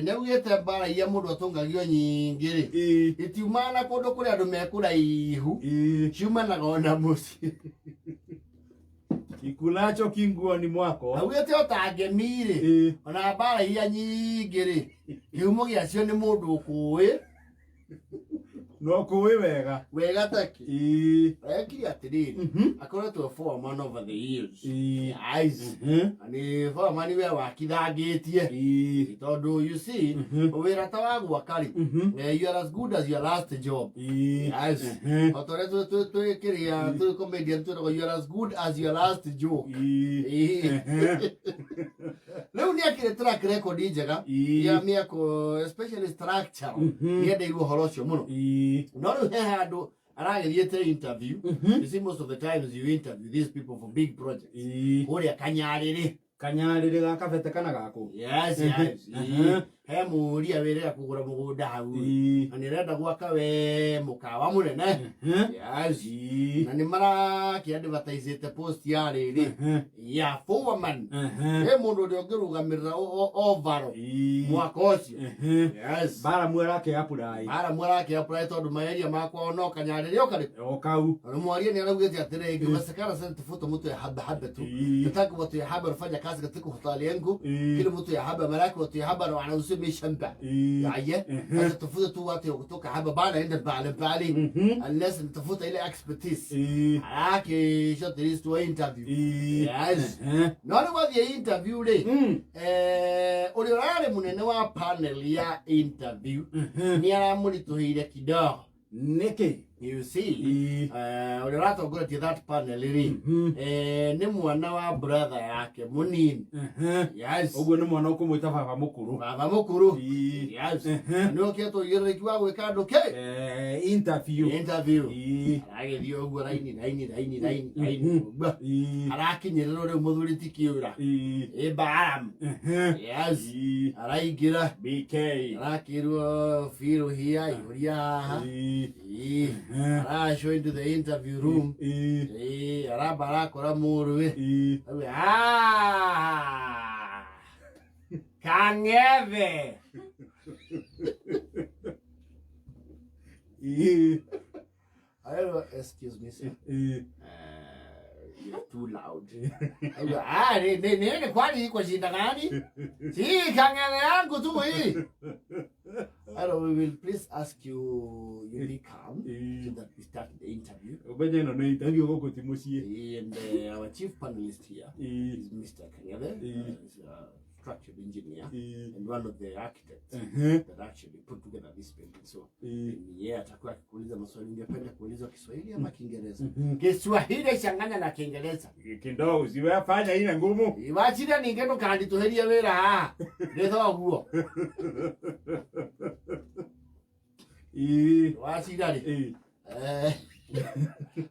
Neugete mbara iria mundu atungagio nyingi ri itiumana kundu kuri andu mekuraihu ciumanaga ona muci ikulacho kinguoni mwako augete otangemi ri ona mbara iria nyingi ri kiumo giacio ni mundu ukui no kuwi wega taki ekiri atiriri akoretwo foreman over the years yes ani foreman we wakithangitie tondu you see wira ta wa gwakari you are as good as your last job yes otore tu kiria tu comedian tu you are as good as your last joke leo ni akire track record njega ya miako especially structure yende iru horo cio muno no he handu aragithiete interview you see most of the times you interview these people for big projects uria kanyarire gakabete kana gako yes he muria wire kugura mugunda hau ani renda gwaka we mukawa munene yes na ni mara ki advertise post ya riri ya foreman he mundu uri ongirugamirira ovaro mwaka ucio yes Mbaramu arake apply tondu maeria makwa no kanyarire okari okau no mwaria ni araugite atire ngimasekara sente foto mutu ya haba tu nataka watu ya haba rufanya kazi katika hospitali yangu kile mtu ya haba maraki watu ya haba wana useme shamba yaye sasa tafuta tu watu kutoka haba bana enda pale unless tafuta ile expertise arake shot this to interview yes no ni wa interview le uri rare munene wa panel ya interview ni aramurituhire kidogo niki you see uri ratongoretie that panel ri ni mwana wa brother yake munini yes uguo ni mwana ukumwita baba mukuru yes no keto yire kiwa gwika andu ke interview agithio uguo raini arakinyirira uri muthuri ti Kiura Mbaramu yes araingira BK arakirwo feel here yuria show into the interview room arakora muruwe kangeve excuse me sir you're too loud nene kwani iko shida gani si kangeve yangu tu hii we will please ask you be calm so that we start the interview. And our chief panelist here is Mr. Kanyave, he's a structural engineer and one of the architects that actually put together this building. So atakuwa kuuliza maswali, ningependa kuuliza Kiswahili ama Kiingereza? Kiswahili changanya na Kiingereza. Kidogo siwafanya ina ngumu. Iwachira ningeto kandi tuheria wira ndetho guo. Wachira ri.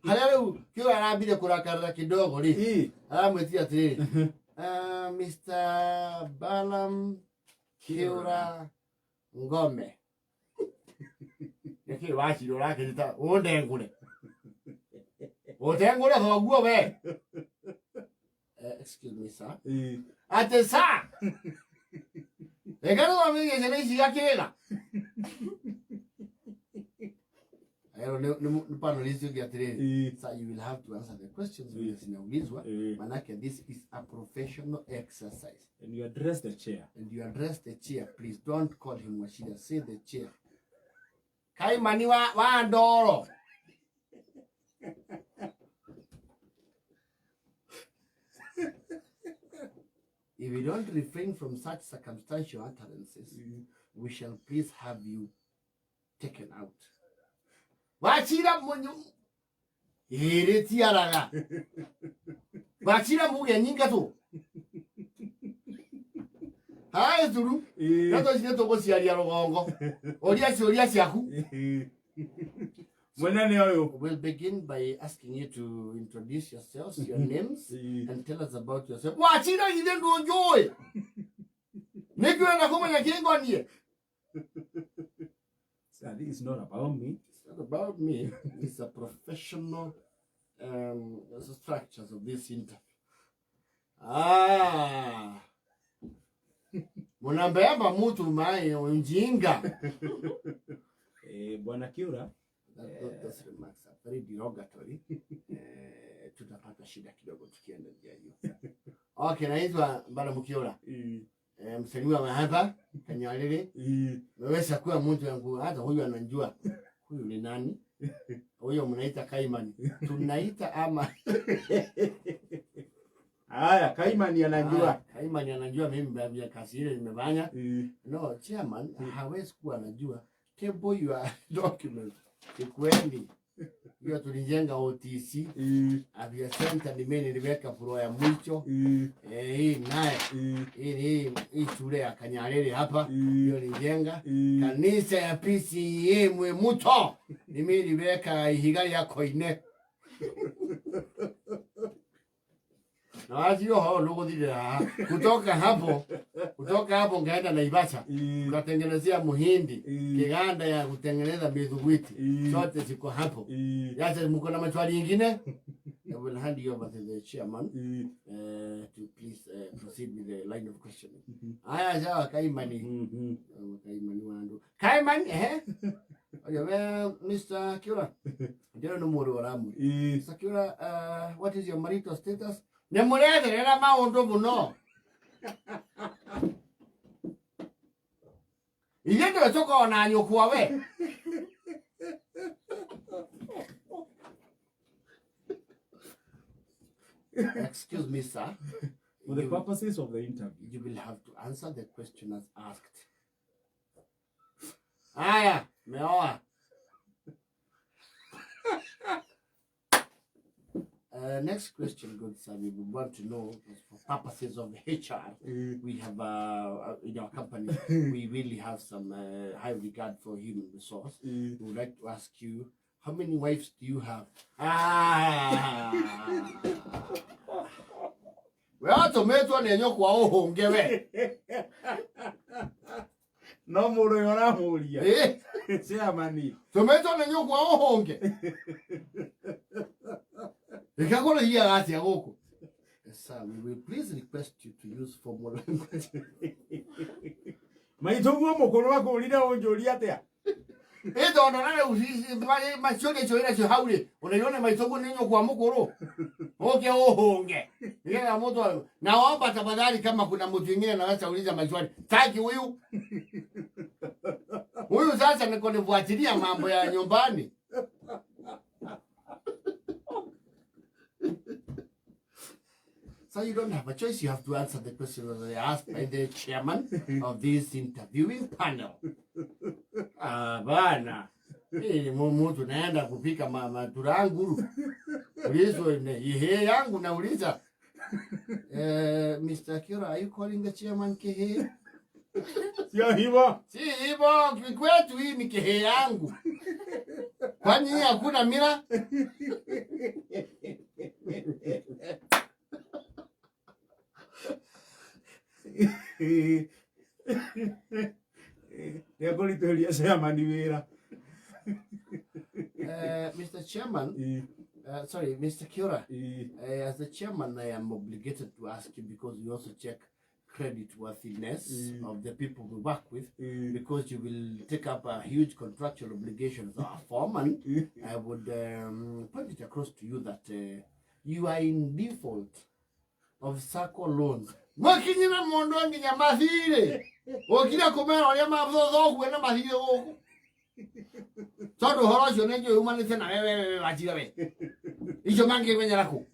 Halaru kiwa arambire kurakarira kidogo ri. Aramwetia atiri. Mr. Mbaramu Kiura Ngome. Yake wachiro rake nita ondengure. Otengure thoguo we. Excuse me sir. Ate sir. Egaro amiga jene isi yakega. No panelist you get ready. So you will have to answer the questions because manake this is a professional exercise. And you address the chair. Please don't call him Washida. Say the chair. Kai mani wa ndoro. If you don't refrain from such circumstantial utterances, we shall please have you taken out. Wachira munyu tiaraga. Wachira muge nyinga tu. Hai zuru. Nato jine to gociaria rugongo. Oria ciaku. We'll begin by asking you to introduce yourselves, your names, and tell us about yourself. Wachira ide ngojoy. Nikiwa na kumanya kingonie. Sir, this is not about me. About me, it's a professional structures of this interview. Mnambeba mtu mae ujinga. Bwana Kiura. Those remarks are very derogatory. Tutapata shida kidogo tukienda njia hiyo. Okay, naitwa Mbaramu Kiura. Msanii wa hapa Kanyalele. Naweza kuwa mtu yangu hata huyu ananijua. Huyu ni nani? Huyo mnaita Kaimani. Tunaita ama Haya, Kaimani anajua. Kaimani anajua mimi baada ya kazi ile nimefanya. No, chairman hawezi kuwa anajua. Table your document. Kweli. Hiyo tulijenga OTC. Avia center ni mimi niliweka floor ya mwisho. Hii naye. Hii shule ya Kanyalele hapa. Hiyo nilijenga. Kanisa ya PCA mwe muto. Ni mimi niliweka higali ya koine. Na wajio hao logo dile kutoka hapo ngaenda Naivasha tukatengenezea Muhindi kiganda ya kutengeneza midhuguiti zote ziko hapo. Sasa mko na maswali mengine? I will hand you over to the chairman to please proceed with the line of questioning. Haya sawa Kaimani. Kaimani wangu. Kaimani okay, Mr. Kiura. Ndio no moro waramu. Mr. Kiura, what is your marital status? Nemulete era maondo muno. Iye ndio toka ona nyokuwa we. Excuse me, sir. For the purposes of the interview, you will have to answer the question as asked. Aya, meoa. Next question, good sir. We would want to know, for purposes of HR, we have in our company, we really have some high regard for human resource. We would like to ask you, how many wives do you have? Well, tomato and nyoko wa ohonge we. No muro yona muria. Chairman. Tomato and nyoko wa ohonge. Sir, we will please request you to use formal language. Maitongo mukono wako ulida onjoria atia. Edo nana usisi machone choira cho haule. Unaiona maitongo ninyo kwa mukoro. Oke ohonge. Yeye moto naomba tafadhali kama kuna mtu mwingine anaweza uliza maswali. Taki huyu. Huyu sasa niko nifuatilia mambo ya nyumbani. So you don't have a choice. You have to answer the question that I asked by the chairman of this interviewing panel. Bana. Mtu naenda kupika maturanguru. Ulizo ihe yangu nauliza. Mr. Kiura, are you calling the chairman kehe? Sio hivyo. Si hivyo, kwetu hii ni kehe yangu. Kwani hakuna mila? Mr. Chairman, sorry, Mr. Kiura, as the chairman, I am obligated to ask you because we also check credit worthiness of the people we work with, because you will take up a huge contractual obligation as our foreman. I would point it across to you that you are in default of circle loans. Makinyina mondo nginya mathire. Okira kumera oria mabotho kwena mathire goku. Todo horo cio nenjo humanite na wewe wajira we. Ijo mange menyera ku.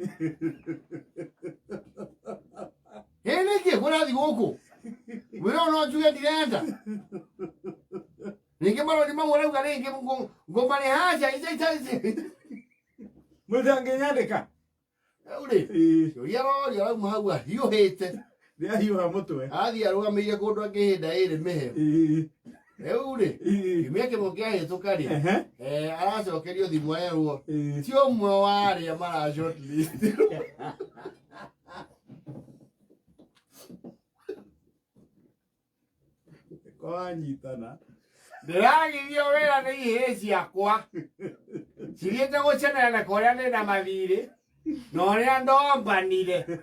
Ene ke kora di goku. Wewe no juge direnda. Ninge maro ni mamora ngare nge ngomane haja ite. Mudange nyandika. Ule. Yo yaro mahagwa hiyo hete. Dia hiyo hamotwe. Athi aruga meire kundu angihinda iri mehe. Ule. Kimeke mokia hitukari. Aracokerio thimu yerwo. Ti omwe wari amara short list. Kwa nyitana. Ndiragirio wira ni ihe ciakwa. Ciriete gucenera na koria ni na mathiri. No ria ndombanire.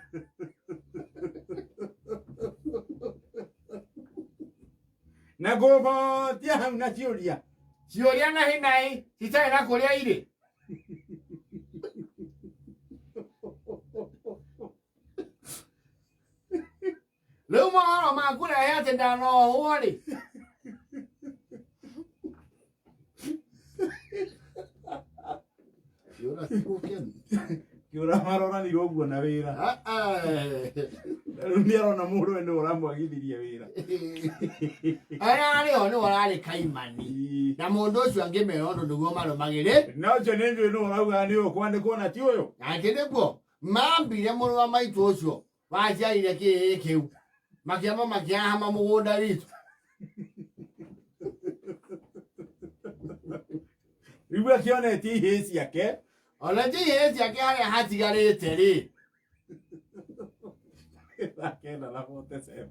Na gobo tia hau na ciuria. Ciũria na hinai citarĩ na kũrĩa irĩ. Rĩu mohoro makũrehe atĩ ndanohwo rĩ. Kiura ti mũkenu. Kiura maroranirwo ũguo na wĩra. Rĩu nĩarona mũndũ nĩ ũramwagithirie wĩra. Arĩa arĩho nĩ wararĩ kaimani. Na mũndũ ũcio angĩmera ũndũ nĩguo marũmagĩrĩ. Na ũcio nĩ njũĩ nĩ ũrauga nĩ ũkwandĩkwo na ti ũyũ. Nake nĩguo mambire mũrũ wa maitũ ũcio waciarire kĩĩ kĩu. Makiamba makĩhama mũgũnda witũ. Rĩu akĩonetie ihĩ ciake. Ona ti ihĩ ciake harĩa hatigarĩte rĩ. 47.